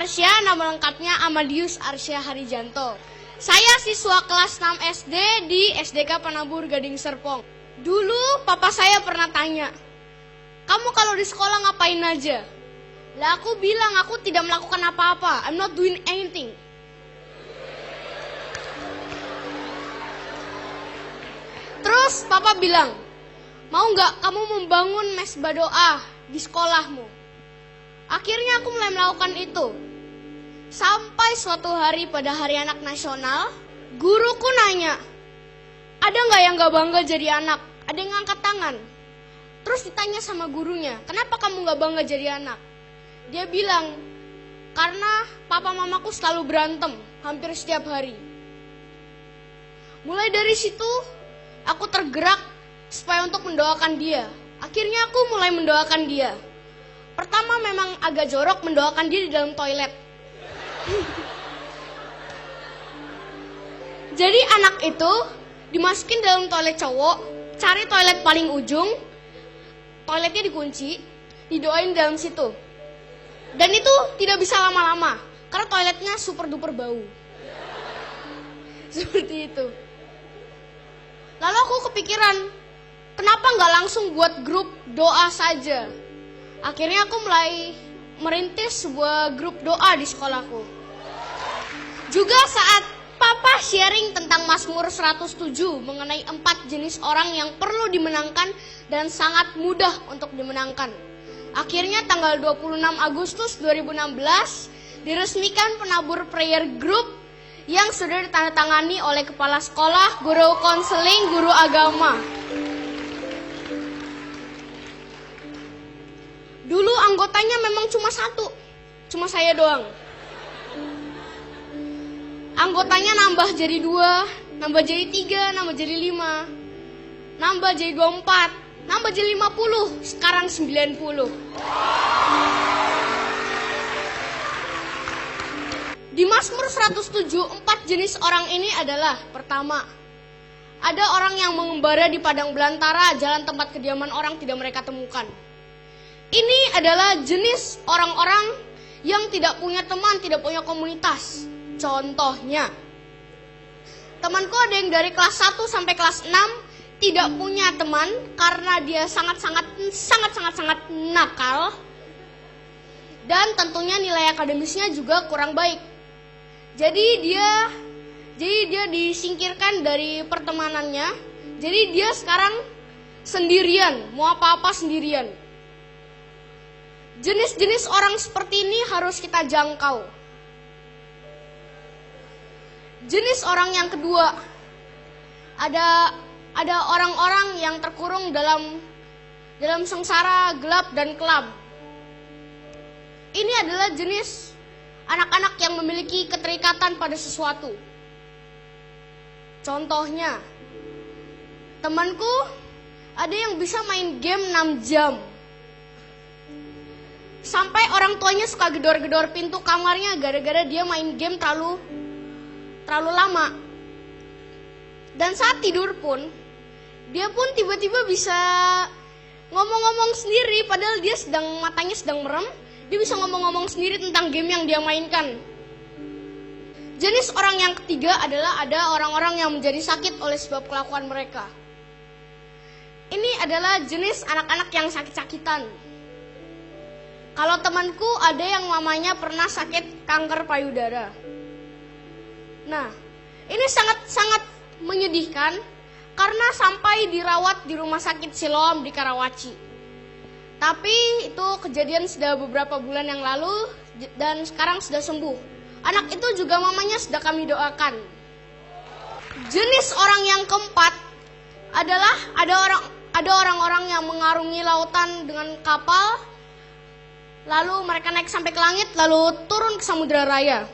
Arsya, nama lengkapnya Amadius Arsya Harijanto. Saya siswa kelas 6 SD di SDK Panabur Gading Serpong. Dulu papa saya pernah tanya, "Kamu kalau di sekolah ngapain aja?" Lah aku bilang aku tidak melakukan apa-apa. I'm not doing anything. Terus papa bilang, "Mau nggak kamu membangun mesbah doa di sekolahmu?" Akhirnya aku mulai melakukan itu. Sampai suatu hari pada Hari Anak Nasional, guruku nanya, "Ada nggak yang nggak bangga jadi anak?" Ada yang ngangkat tangan. Terus ditanya sama gurunya, "Kenapa kamu nggak bangga jadi anak?" Dia bilang, "Karena papa mamaku selalu berantem hampir setiap hari." Mulai dari situ, aku tergerak supaya untuk mendoakan dia. Akhirnya aku mulai mendoakan dia. Pertama memang agak jorok mendoakan dia di dalam toilet. Jadi anak itu dimasukin dalam toilet cowok, cari toilet paling ujung, toiletnya dikunci, didoain dalam situ. Dan itu tidak bisa lama-lama, karena toiletnya super duper bau. Seperti itu. Lalu aku kepikiran, kenapa nggak langsung buat grup doa saja? Akhirnya aku mulai merintis sebuah grup doa di sekolahku. Juga saat papa sharing tentang Mazmur 107 mengenai 4 jenis orang yang perlu dimenangkan dan sangat mudah untuk dimenangkan. Akhirnya tanggal 26 Agustus 2016 diresmikan Penabur Prayer Group yang sudah ditandatangani oleh kepala sekolah, guru konseling, guru agama. Dulu anggotanya memang cuma satu, cuma saya doang. Anggotanya nambah jadi 2, nambah jadi 3, nambah jadi 5, nambah jadi 24, nambah jadi 50, sekarang 90. Di Mazmur 107, 4 jenis orang ini adalah: pertama, ada orang yang mengembara di padang belantara, jalan tempat kediaman orang tidak mereka temukan. Ini adalah jenis orang-orang yang tidak punya teman, tidak punya komunitas. Contohnya, temanku ada yang dari kelas 1 sampai kelas 6 tidak punya teman karena dia sangat-sangat nakal. Dan tentunya nilai akademisnya juga kurang baik. Jadi dia disingkirkan dari pertemanannya. Jadi dia sekarang sendirian, mau apa-apa sendirian. Jenis-jenis orang seperti ini harus kita jangkau. Jenis orang yang kedua, ada orang-orang yang terkurung dalam sengsara gelap dan kelam. Ini adalah jenis anak-anak yang memiliki keterikatan pada sesuatu. Contohnya, temanku ada yang bisa main game 6 jam. Sampai orang tuanya suka gedor-gedor pintu kamarnya gara-gara dia main game terlalu lama. Dan saat tidur pun, dia pun tiba-tiba bisa ngomong-ngomong sendiri, padahal dia matanya sedang merem. Dia bisa ngomong-ngomong sendiri tentang game yang dia mainkan. Jenis orang yang ketiga adalah ada orang-orang yang menjadi sakit oleh sebab kelakuan mereka. Ini adalah jenis anak-anak yang sakit-sakitan. Kalau temanku ada yang mamanya pernah sakit kanker payudara. Nah, ini sangat-sangat menyedihkan karena sampai dirawat di rumah sakit Siloam di Karawaci. Tapi itu kejadian sudah beberapa bulan yang lalu dan sekarang sudah sembuh. Anak itu juga mamanya sudah kami doakan. Jenis orang yang keempat adalah ada orang-orang yang mengarungi lautan dengan kapal, lalu mereka naik sampai ke langit, lalu turun ke Samudra Raya.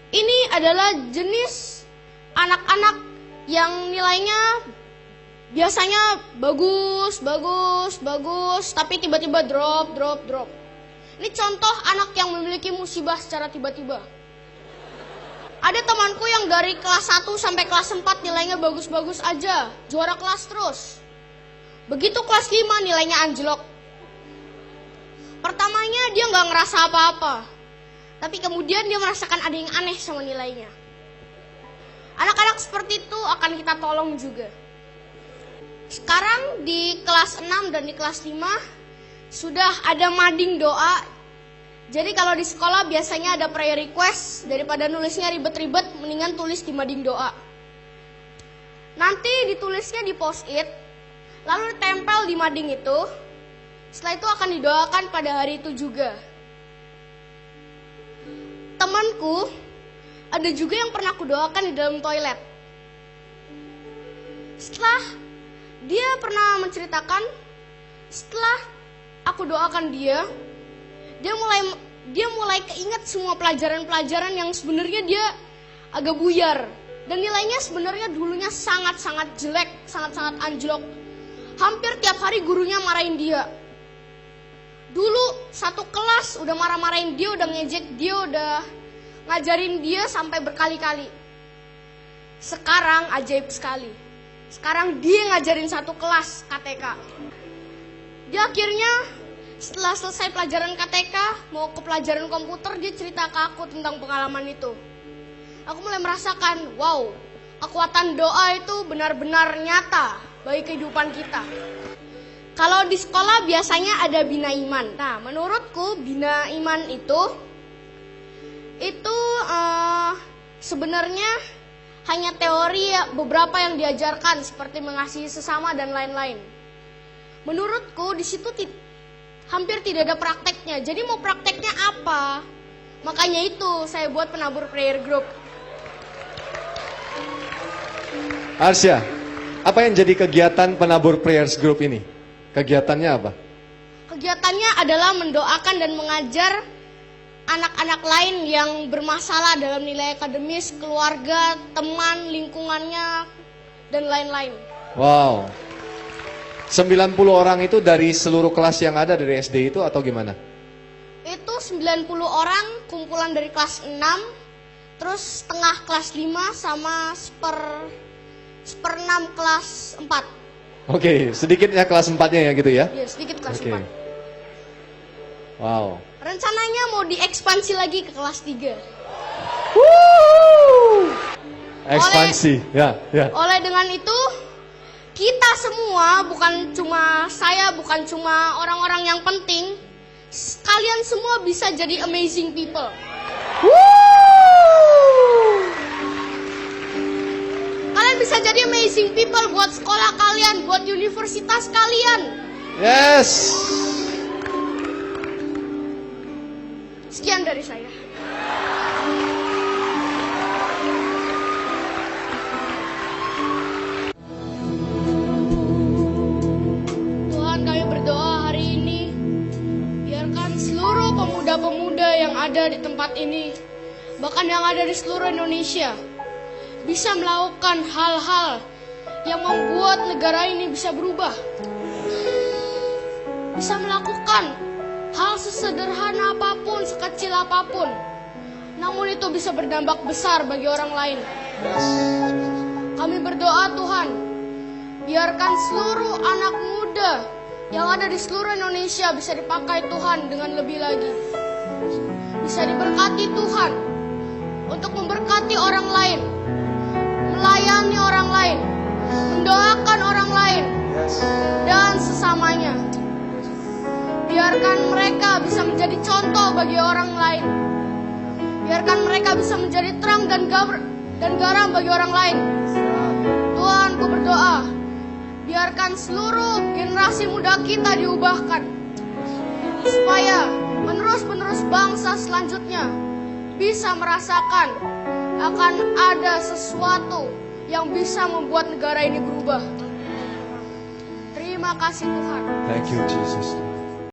Ini adalah jenis anak-anak yang nilainya biasanya bagus, tapi tiba-tiba drop. Ini contoh anak yang memiliki musibah secara tiba-tiba. Ada temanku yang dari kelas 1 sampai kelas 4 nilainya bagus-bagus aja, juara kelas terus. Begitu kelas 5 nilainya anjlok. Pertamanya dia gak ngerasa apa-apa. Tapi kemudian dia merasakan ada yang aneh sama nilainya. Anak-anak seperti itu akan kita tolong juga. Sekarang di kelas 6 dan di kelas 5 sudah ada mading doa. Jadi kalau di sekolah biasanya ada prayer request. Daripada nulisnya ribet-ribet, mendingan tulis di mading doa. Nanti ditulisnya di post-it, lalu ditempel di mading itu. Setelah itu akan didoakan pada hari itu juga. Temanku, ada juga yang pernah aku doakan di dalam toilet. Setelah dia pernah menceritakan, setelah aku doakan dia mulai keinget semua pelajaran-pelajaran yang sebenarnya dia agak buyar. Dan nilainya sebenarnya dulunya sangat-sangat jelek, sangat-sangat anjlok. Hampir tiap hari gurunya marahin dia. Dulu satu kelas udah marah-marahin dia, udah ngejek dia, udah ngajarin dia sampai berkali-kali. Sekarang ajaib sekali. Sekarang dia ngajarin satu kelas KTK. Dia akhirnya setelah selesai pelajaran KTK, mau ke pelajaran komputer, dia cerita ke aku tentang pengalaman itu. Aku mulai merasakan, wow, kekuatan doa itu benar-benar nyata bagi kehidupan kita. Kalau di sekolah biasanya ada bina iman. Nah, menurutku bina iman itu sebenarnya hanya teori beberapa yang diajarkan seperti mengasihi sesama dan lain-lain. Menurutku di situ hampir tidak ada prakteknya. Jadi mau prakteknya apa? Makanya itu saya buat penabur prayer group. Arsya, apa yang jadi kegiatan penabur prayers group ini? Kegiatannya apa? Kegiatannya adalah mendoakan dan mengajar anak-anak lain yang bermasalah dalam nilai akademis, keluarga, teman, lingkungannya, dan lain-lain. Wow. 90 orang itu dari seluruh kelas yang ada dari SD itu atau gimana? Itu 90 orang kumpulan dari kelas 6, terus setengah kelas 5 sama seper 6 kelas 4. Oke, sedikitnya kelas 4-nya ya gitu ya? Iya, sedikit kelas 4. Wow. Rencananya mau diekspansi lagi ke kelas 3. Ekspansi, ya. Oleh dengan itu, kita semua, bukan cuma saya, bukan cuma orang-orang yang penting, kalian semua bisa jadi amazing people. Kalian bisa jadi amazing people buat sekolah kalian, buat universitas kalian. Yes. Sekian dari saya. Tuhan, kami berdoa hari ini, biarkan seluruh pemuda-pemuda yang ada di tempat ini, bahkan yang ada di seluruh Indonesia, bisa melakukan hal-hal yang membuat negara ini bisa berubah. Bisa melakukan hal sesederhana apapun, sekecil apapun, namun itu bisa berdampak besar bagi orang lain. Kami berdoa, Tuhan, biarkan seluruh anak muda yang ada di seluruh Indonesia bisa dipakai Tuhan dengan lebih lagi. Bisa diberkati Tuhan untuk memberkati orang lain, melayani orang lain, mendoakan orang lain, dan sesamanya. Biarkan mereka bisa menjadi contoh bagi orang lain. Biarkan mereka bisa menjadi terang dan garam bagi orang lain. Tuhan, ku berdoa, biarkan seluruh generasi muda kita diubahkan, supaya penerus-penerus bangsa selanjutnya bisa merasakan akan ada sesuatu yang bisa membuat negara ini berubah. Terima kasih Tuhan. Thank you Jesus.